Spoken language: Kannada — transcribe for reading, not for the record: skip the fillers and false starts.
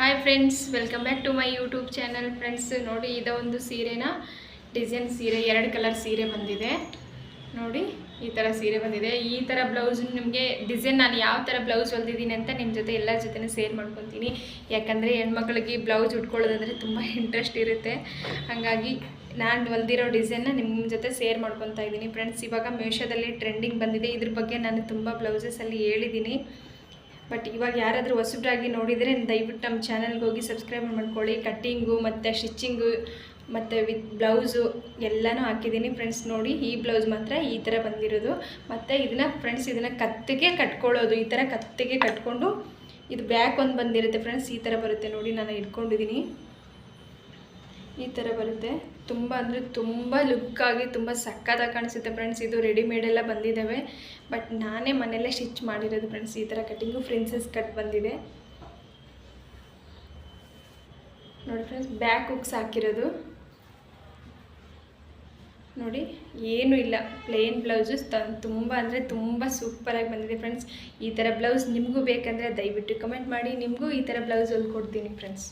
Hi friends, welcome back to my YouTube channel. Friends ನೋಡಿ, ಇದೊಂದು ಸೀರೆನ ಡಿಸೈನ್ ಸೀರೆ, 2 ಕಲರ್ ಸೀರೆ ಬಂದಿದೆ. ನೋಡಿ ಈ ಥರ ಸೀರೆ ಬಂದಿದೆ. ಈ ಥರ ಬ್ಲೌಸ್ ನಿಮಗೆ ಡಿಸೈನ್ ನಾನು ಯಾವ ಥರ ಬ್ಲೌಸ್ ಹೊಲ್ದಿದ್ದೀನಿ ಅಂತ ನಿಮ್ಮ ಜೊತೆ ಎಲ್ಲರ ಜೊತೆ ಶೇರ್ ಮಾಡ್ಕೊತೀನಿ. ಯಾಕಂದರೆ ಹೆಣ್ಮಕ್ಳಿಗೆ ಬ್ಲೌಸ್ ಉಟ್ಕೊಳ್ಳೋದಂದರೆ ತುಂಬ ಇಂಟ್ರೆಸ್ಟ್ ಇರುತ್ತೆ. ಹಾಗಾಗಿ ನಾನು ಹೊಲ್ದಿರೋ ಡಿಸೈನ್ನ ನಿಮ್ಮ ಜೊತೆ ಶೇರ್ ಮಾಡ್ಕೊತಾ ಇದ್ದೀನಿ. ಫ್ರೆಂಡ್ಸ್, ಇವಾಗ ಮೀಶೋದಲ್ಲಿ ಟ್ರೆಂಡಿಂಗ್ ಬಂದಿದೆ. ಇದ್ರ ಬಗ್ಗೆ ನಾನು ತುಂಬ ಬ್ಲೌಸಸಲ್ಲಿ ಹೇಳಿದ್ದೀನಿ. ಬಟ್ ಇವಾಗ ಯಾರಾದರೂ ಹೊಸಬ್ರಾಗಿ ನೋಡಿದರೆ ದಯವಿಟ್ಟು ನಮ್ಮ ಚಾನಲ್ಗೆ ಹೋಗಿ ಸಬ್ಸ್ಕ್ರೈಬ್ ಮಾಡ್ಕೊಳ್ಳಿ. ಕಟ್ಟಿಂಗು ಮತ್ತು ಸ್ಟಿಚ್ಚಿಂಗು ಮತ್ತು ವಿತ್ ಬ್ಲೌಸು ಎಲ್ಲನೂ ಹಾಕಿದ್ದೀನಿ. ಫ್ರೆಂಡ್ಸ್ ನೋಡಿ, ಈ ಬ್ಲೌಸ್ ಮಾತ್ರ ಈ ಥರ ಬಂದಿರೋದು. ಮತ್ತು ಇದನ್ನು ಕತ್ತಿಗೆ ಕಟ್ಕೊಳ್ಳೋದು. ಈ ಥರ ಕತ್ತಿಗೆ ಕಟ್ಕೊಂಡು ಇದು ಬ್ಯಾಕ್ ಒಂದು ಬಂದಿರುತ್ತೆ ಫ್ರೆಂಡ್ಸ್. ಈ ಥರ ಬರುತ್ತೆ ನೋಡಿ, ನಾನು ಇಟ್ಕೊಂಡಿದ್ದೀನಿ. ಈ ಥರ ಬರುತ್ತೆ. ತುಂಬ ಅಂದರೆ ತುಂಬ ಲುಕ್ಕಾಗಿ ತುಂಬ ಸಕ್ಕತ್ತಾಗಿ ಕಾಣಿಸುತ್ತೆ ಫ್ರೆಂಡ್ಸ್. ಇದು ರೆಡಿಮೇಡ್ ಎಲ್ಲ ಬಂದಿದ್ದಾವೆ, ಬಟ್ ನಾನೇ ಮನೆಯಲ್ಲೇ ಸ್ಟಿಚ್ ಮಾಡಿರೋದು ಫ್ರೆಂಡ್ಸ್. ಈ ಥರ ಕಟ್ಟಿಂಗು ಪ್ರಿನ್ಸೆಸ್ ಕಟ್ ಬಂದಿದೆ ನೋಡಿ ಫ್ರೆಂಡ್ಸ್. ಬ್ಯಾಕ್ ಹುಕ್ಸ್ ಹಾಕಿರೋದು ನೋಡಿ, ಏನೂ ಇಲ್ಲ, ಪ್ಲೇನ್ ಬ್ಲೌಸು ತುಂಬ ಅಂದರೆ ತುಂಬ ಸೂಪರಾಗಿ ಬಂದಿದೆ ಫ್ರೆಂಡ್ಸ್. ಈ ಥರ ಬ್ಲೌಸ್ ನಿಮಗೂ ಬೇಕಂದರೆ ದಯವಿಟ್ಟು ಕಮೆಂಟ್ ಮಾಡಿ, ನಿಮಗೂ ಈ ಥರ ಬ್ಲೌಸ್ ಹೊಲ್ಕೊಡ್ತೀನಿ ಫ್ರೆಂಡ್ಸ್.